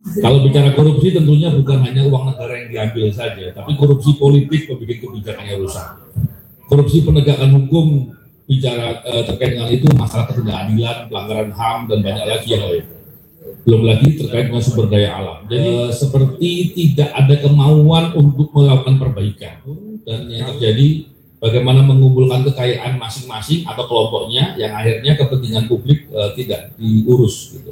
Kalau bicara korupsi tentunya bukan hanya uang negara yang diambil saja, tapi korupsi politik membuat kebijakannya rusak. Korupsi penegakan hukum bicara terkait dengan itu masalah ketidakadilan, pelanggaran HAM dan banyak lagi yang lain. Belum lagi terkait dengan sumber daya alam. Jadi seperti tidak ada kemauan untuk melakukan perbaikan dan yang terjadi bagaimana mengumpulkan kekayaan masing-masing atau kelompoknya yang akhirnya kepentingan publik tidak diurus. Gitu.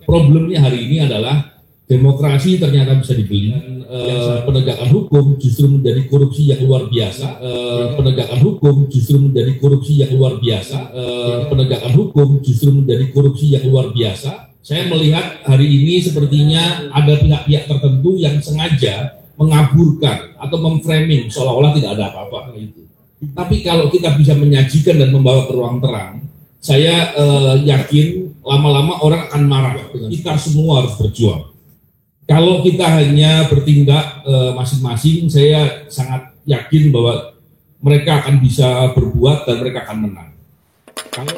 Problemnya hari ini adalah demokrasi ternyata bisa dibeli. Penegakan hukum justru menjadi korupsi yang luar biasa. Penegakan hukum justru menjadi korupsi yang luar biasa. Penegakan hukum justru menjadi korupsi yang luar biasa. Saya melihat hari ini sepertinya ada pihak-pihak tertentu yang sengaja mengaburkan atau memframing seolah-olah tidak ada apa-apa itu. Tapi kalau kita bisa menyajikan dan membawa ke ruang terang, saya yakin lama-lama orang akan marah. Kita semua harus berjuang. Kalau kita hanya bertindak masing-masing, saya sangat yakin bahwa mereka akan bisa berbuat dan mereka akan menang. Kalau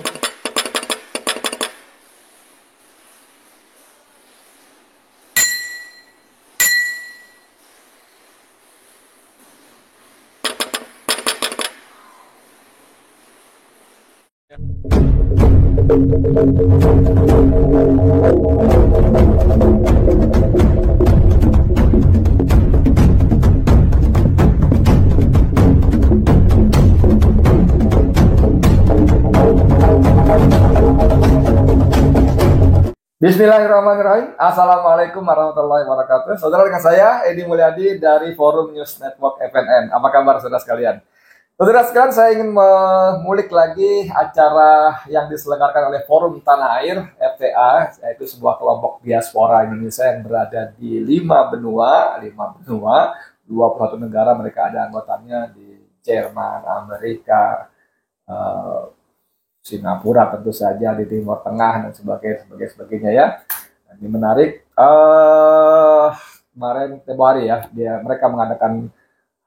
Bismillahirrahmanirrahim. Assalamualaikum warahmatullahi wabarakatuh. Saudara, dengan saya Edi Mulyadi dari Forum News Network FNN. Apa kabar saudara sekalian? Saudara sekalian, saya ingin mengulik lagi acara yang diselenggarakan oleh Forum Tanah Air FTA, yaitu sebuah kelompok diaspora Indonesia yang berada di 21 negara. Mereka ada anggotanya di Jerman, Amerika, Singapura tentu saja, di Timur Tengah dan sebagainya ya. Ini menarik. Kemarin tempo hari ya, mereka mengadakan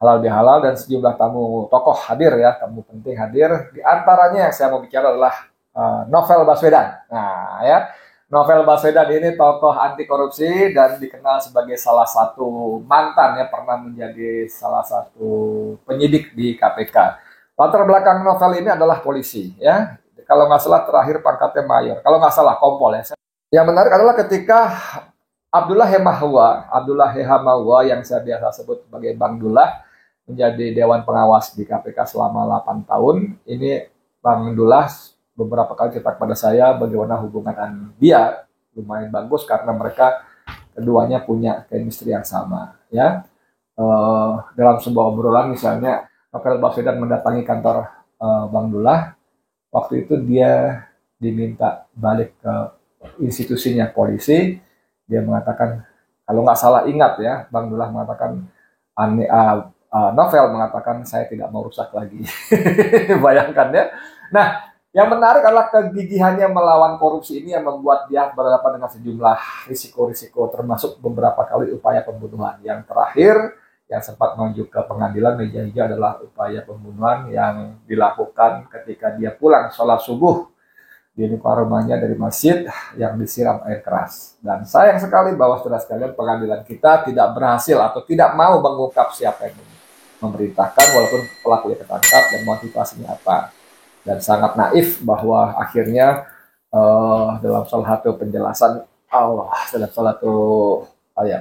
halal bihalal dan sejumlah tamu tokoh hadir ya, tamu penting hadir. Di antaranya yang saya mau bicara adalah Novel Baswedan. Nah ya, Novel Baswedan ini tokoh anti korupsi dan dikenal sebagai salah satu mantan ya, pernah menjadi salah satu penyidik di KPK. Latar belakang Novel ini adalah polisi ya. Kalau nggak salah terakhir pangkatnya mayor, kalau nggak salah kompol ya. Yang menarik adalah ketika Abdullah Hehamawa yang saya biasa sebut sebagai Bang Dullah menjadi Dewan Pengawas di KPK selama 8 tahun. Ini Bang Dullah beberapa kali cerita kepada saya bagaimana hubungan dia lumayan bagus karena mereka keduanya punya chemistry yang sama ya. Dalam sebuah obrolan misalnya Novel Baswedan mendatangi kantor Bang Dullah. Waktu itu dia diminta balik ke institusinya polisi. Dia mengatakan, kalau nggak salah ingat ya, Bang Dullah mengatakan, Novel mengatakan saya tidak mau rusak lagi. Bayangkan ya. Nah, yang menarik adalah kegigihannya melawan korupsi ini yang membuat dia berhadapan dengan sejumlah risiko-risiko, termasuk beberapa kali upaya pembunuhan. Yang terakhir, yang sempat menuju ke pengadilan meja hijau adalah upaya pembunuhan yang dilakukan ketika dia pulang sholat subuh di depan rumahnya dari masjid yang disiram air keras. Dan sayang sekali bahwa saudara sekalian, pengadilan kita tidak berhasil atau tidak mau mengungkap siapa yang memerintahkan walaupun pelakunya ketangkap dan motivasinya apa. Dan sangat naif bahwa akhirnya dalam salah satu penjelasan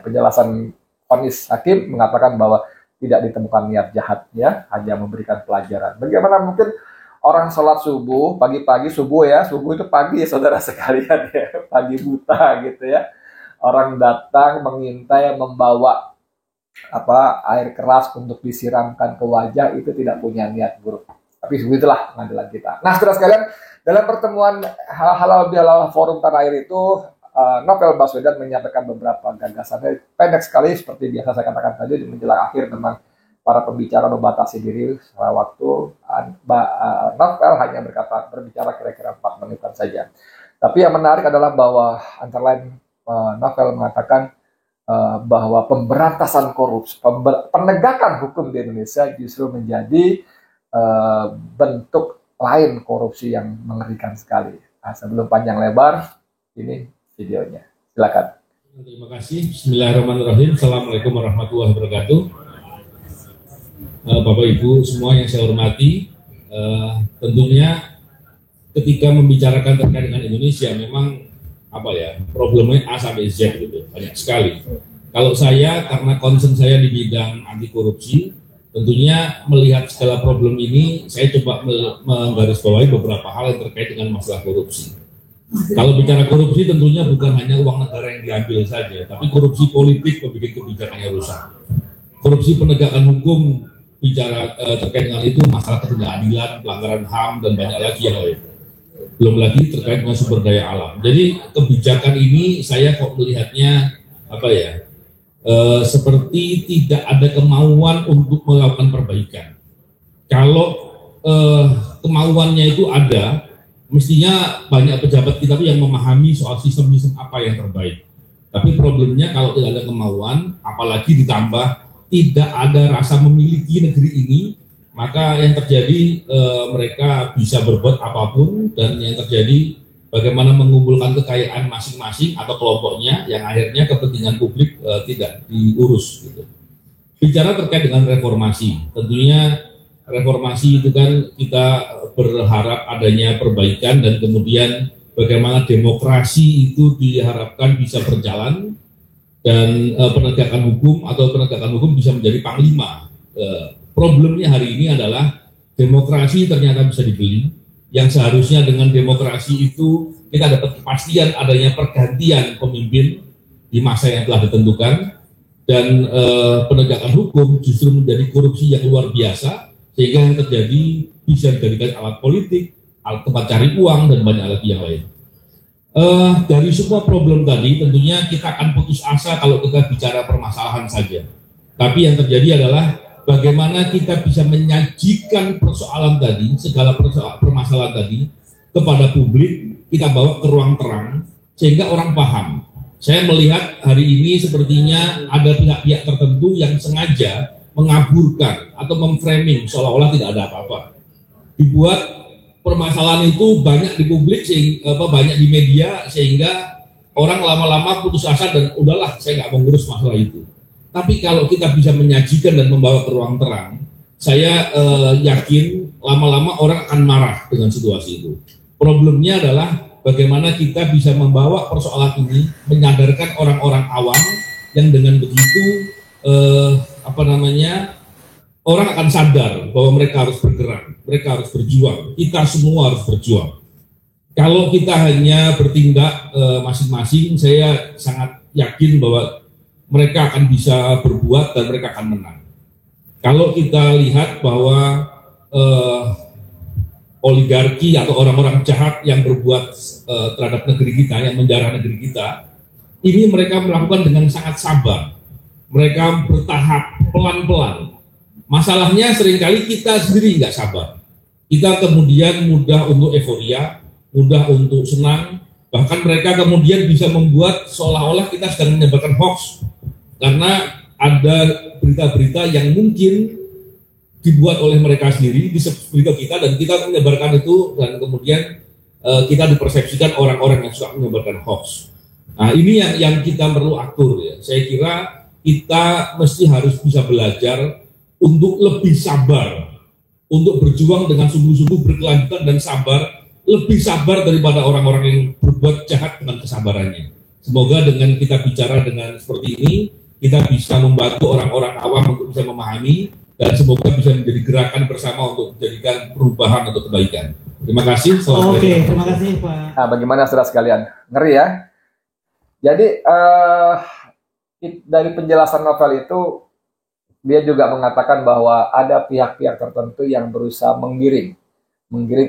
penjelasan vonis hakim mengatakan bahwa tidak ditemukan niat jahat ya, hanya memberikan pelajaran. Bagaimana mungkin orang sholat subuh, pagi-pagi subuh itu pagi ya saudara sekalian ya, pagi buta gitu ya. Orang datang mengintai membawa air keras untuk disiramkan ke wajah, itu tidak punya niat buruk. Tapi begitulah pengadilan kita. Nah saudara sekalian, dalam pertemuan halal bihalal Forum Tanah Air itu Novel Baswedan menyampaikan beberapa gagasan. Pendek sekali seperti biasa saya katakan tadi, di menjelang akhir memang para pembicara membatasi diri setelah waktu. Novel hanya berbicara kira-kira 4 menitan saja. Tapi yang menarik adalah bahwa antara lain Novel mengatakan bahwa pemberantasan korupsi, penegakan hukum di Indonesia justru menjadi bentuk lain korupsi yang mengerikan sekali. Nah, sebelum panjang lebar, ini videonya. Silakan. Terima kasih. Bismillahirrahmanirrahim. Assalamualaikum warahmatullahi wabarakatuh. Bapak Ibu semua yang saya hormati, tentunya ketika membicarakan terkait dengan Indonesia memang problemnya A sampai Z gitu, banyak sekali. Kalau saya karena concern saya di bidang anti korupsi, tentunya melihat segala problem ini saya coba menggarisbawahi beberapa hal yang terkait dengan masalah korupsi. Kalau bicara korupsi tentunya bukan hanya uang negara yang diambil saja, tapi korupsi politik membuat kebijakannya rusak. Korupsi penegakan hukum bicara terkait dengan itu masalah ketidakadilan, pelanggaran HAM dan banyak lagi yang lain. Belum lagi terkait dengan sumber daya alam. Jadi kebijakan ini saya kok melihatnya seperti tidak ada kemauan untuk melakukan perbaikan. Kalau kemauannya itu ada, mestinya banyak pejabat kita yang memahami soal sistem-sistem apa yang terbaik. Tapi problemnya kalau tidak ada kemauan, apalagi ditambah tidak ada rasa memiliki negeri ini, maka yang terjadi mereka bisa berbuat apapun, dan yang terjadi bagaimana mengumpulkan kekayaan masing-masing atau kelompoknya yang akhirnya kepentingan publik tidak diurus gitu. Bicara terkait dengan reformasi, tentunya reformasi itu kan kita berharap adanya perbaikan dan kemudian bagaimana demokrasi itu diharapkan bisa berjalan dan penegakan hukum bisa menjadi panglima. Problemnya hari ini adalah demokrasi ternyata bisa dibeli, yang seharusnya dengan demokrasi itu kita dapat kepastian adanya pergantian pemimpin di masa yang telah ditentukan, dan penegakan hukum justru menjadi korupsi yang luar biasa, sehingga yang terjadi bisa dijadikan alat politik, alat tempat cari uang, dan banyak lagi yang lain. Dari semua problem tadi tentunya kita akan putus asa kalau kita bicara permasalahan saja. Tapi yang terjadi adalah bagaimana kita bisa menyajikan persoalan tadi, segala permasalahan tadi kepada publik, kita bawa ke ruang terang sehingga orang paham. Saya melihat hari ini sepertinya ada pihak-pihak tertentu yang sengaja mengaburkan atau memframing seolah-olah tidak ada apa-apa. Dibuat permasalahan itu banyak di publik, banyak di media, sehingga orang lama-lama putus asa dan udahlah saya nggak mengurus masalah itu. Tapi kalau kita bisa menyajikan dan membawa ke ruang terang, saya yakin lama-lama orang akan marah dengan situasi itu. Problemnya adalah bagaimana kita bisa membawa persoalan ini, menyadarkan orang-orang awam yang dengan begitu orang akan sadar bahwa mereka harus bergerak, mereka harus berjuang, kita semua harus berjuang. Kalau kita hanya bertindak masing-masing, saya sangat yakin bahwa mereka akan bisa berbuat dan mereka akan menang. Kalau kita lihat bahwa oligarki atau orang-orang jahat yang berbuat terhadap negeri kita, yang menjarah negeri kita, ini mereka melakukan dengan sangat sabar. Mereka bertahap, pelan-pelan. Masalahnya seringkali kita sendiri nggak sabar. Kita kemudian mudah untuk euforia, mudah untuk senang, bahkan mereka kemudian bisa membuat seolah-olah kita sedang menyebarkan hoax. Karena ada berita-berita yang mungkin dibuat oleh mereka sendiri, disebut kita, dan kita menyebarkan itu, dan kemudian kita dipersepsikan orang-orang yang suka menyebarkan hoax. Nah ini yang kita perlu atur ya. Saya kira kita mesti harus bisa belajar untuk lebih sabar, untuk berjuang dengan sungguh-sungguh, berkelanjutan dan sabar, lebih sabar daripada orang-orang yang berbuat jahat dengan kesabarannya. Semoga dengan kita bicara dengan seperti ini, kita bisa membantu orang-orang awam untuk bisa memahami, dan semoga bisa menjadi gerakan bersama untuk menjadikan perubahan atau kebaikan. Terima kasih. Oke, terima kasih Pak. Nah, bagaimana saudara sekalian? Ngeri ya? Jadi dari penjelasan novel itu, dia juga mengatakan bahwa ada pihak-pihak tertentu yang berusaha menggiring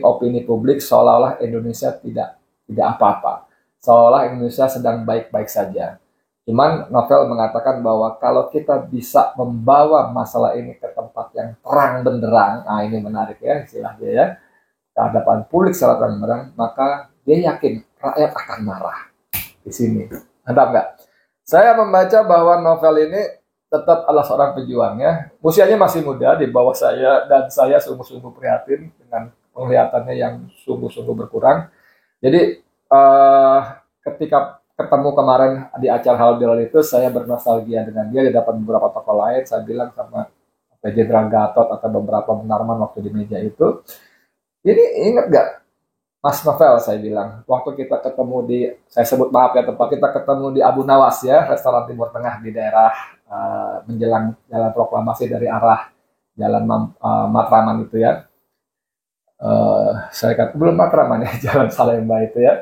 opini publik seolah-olah Indonesia tidak apa-apa, seolah Indonesia sedang baik-baik saja. Cuman novel mengatakan bahwa kalau kita bisa membawa masalah ini ke tempat yang terang benderang, nah ini menarik ya istilahnya ya, ke hadapan publik secara terang benderang, maka dia yakin rakyat akan marah di sini. Mantap nggak? Saya membaca bahwa novel ini tetap adalah seorang pejuang ya. Usianya masih muda di bawah saya, dan saya sungguh-sungguh prihatin dengan penglihatannya yang sungguh-sungguh berkurang. Jadi ketika ketemu kemarin di acara halal itu, saya bernostalgia dengan dia di depan beberapa tokoh lain. Saya bilang sama Jenderal Gatot atau beberapa Munarman waktu di meja itu, ini inget gak Mas Novel, saya bilang, waktu kita ketemu di, saya sebut maaf ya, tempat kita ketemu di Abu Nawas ya, restoran Timur Tengah di daerah menjelang Jalan Proklamasi dari arah Jalan Matraman itu ya. Saya kata belum Matraman ya, Jalan Salemba itu ya.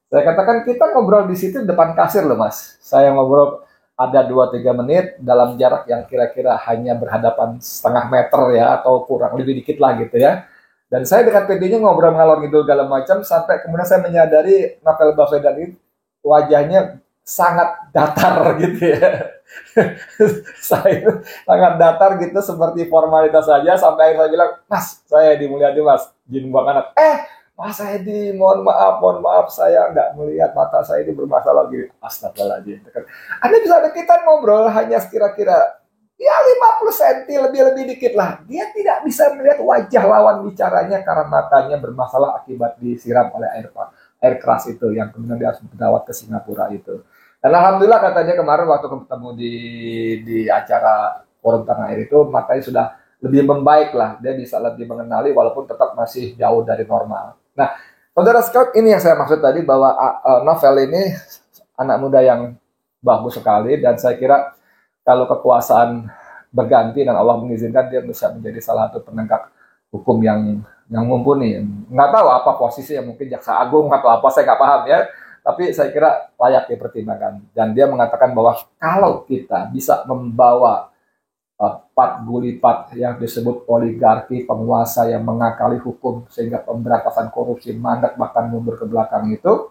Saya katakan kita ngobrol di situ depan kasir loh Mas. Saya ngobrol ada 2-3 menit dalam jarak yang kira-kira hanya berhadapan setengah meter ya, atau kurang lebih dikit lah gitu ya. Dan saya dengan PD-nya ngobrol ngalor ngidul segala macam, sampai kemudian saya menyadari Novel Baswedan ini wajahnya sangat datar gitu ya. Saya sangat datar gitu, seperti formalitas saja, sampai akhirnya saya bilang, Mas, saya dimulyadi Mas, jin buang anak. Mas Edi, mohon maaf, saya nggak melihat, mata saya ini bermasalah gitu. Astagfirullahaladzim. Anda bisa ada kita ngobrol hanya kira-kira ya 50 cm lebih dikit lah. Dia tidak bisa melihat wajah lawan bicaranya karena matanya bermasalah akibat disiram oleh air keras itu yang kemudian dia harus dirawat ke Singapura itu. Dan alhamdulillah katanya kemarin waktu ketemu di acara forum tanah air itu, matanya sudah lebih membaik lah. Dia bisa lebih mengenali walaupun tetap masih jauh dari normal. Nah, saudara sekalian, ini yang saya maksud tadi bahwa Novel ini anak muda yang bagus sekali, dan saya kira kalau kekuasaan berganti dan Allah mengizinkan, dia bisa menjadi salah satu penegak hukum yang mumpuni. Nggak tahu apa posisinya, mungkin jaksa agung atau apa, saya nggak paham ya. Tapi saya kira layak dipertimbangkan. Dan dia mengatakan bahwa kalau kita bisa membawa pat gulipat yang disebut oligarki, penguasa yang mengakali hukum sehingga pemberantasan korupsi mandek bahkan mundur ke belakang itu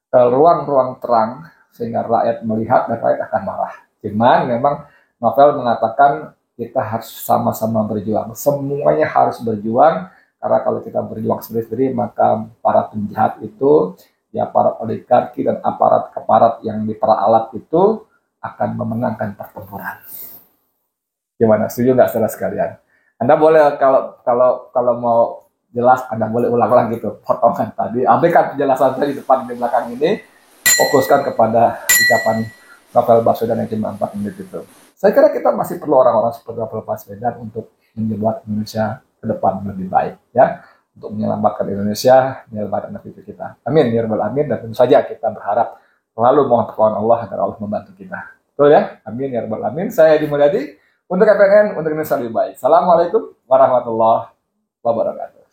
ke ruang-ruang terang sehingga rakyat melihat dan rakyat akan marah. Cuman memang Novel mengatakan kita harus sama-sama berjuang. Semuanya harus berjuang, karena kalau kita berjuang sendiri-sendiri maka para penjahat itu, ya para oligarki dan aparat yang diperalat itu akan memenangkan pertempuran. Gimana? Setuju nggak saudara sekalian? Anda boleh kalau mau jelas, Anda boleh ulang lagi tuh potongan tadi. Abaikan penjelasan saya di depan di belakang ini, fokuskan kepada ucapan Novel Baswedan yang cuma 4 menit itu. Saya kira kita masih perlu orang-orang seperti Novel Baswedan untuk membuat Indonesia ke depan lebih baik, ya, untuk menyelamatkan Indonesia, menyelamatkan negeri kita. Amin ya rabbal alamin. Dan tentu saja kita berharap selalu mohon pertolongan Allah agar Allah membantu kita. Betul ya? Amin ya rabbal alamin. Saya Edi Mulyadi untuk FNN, untuk Indonesia lebih baik. Assalamualaikum warahmatullahi wabarakatuh.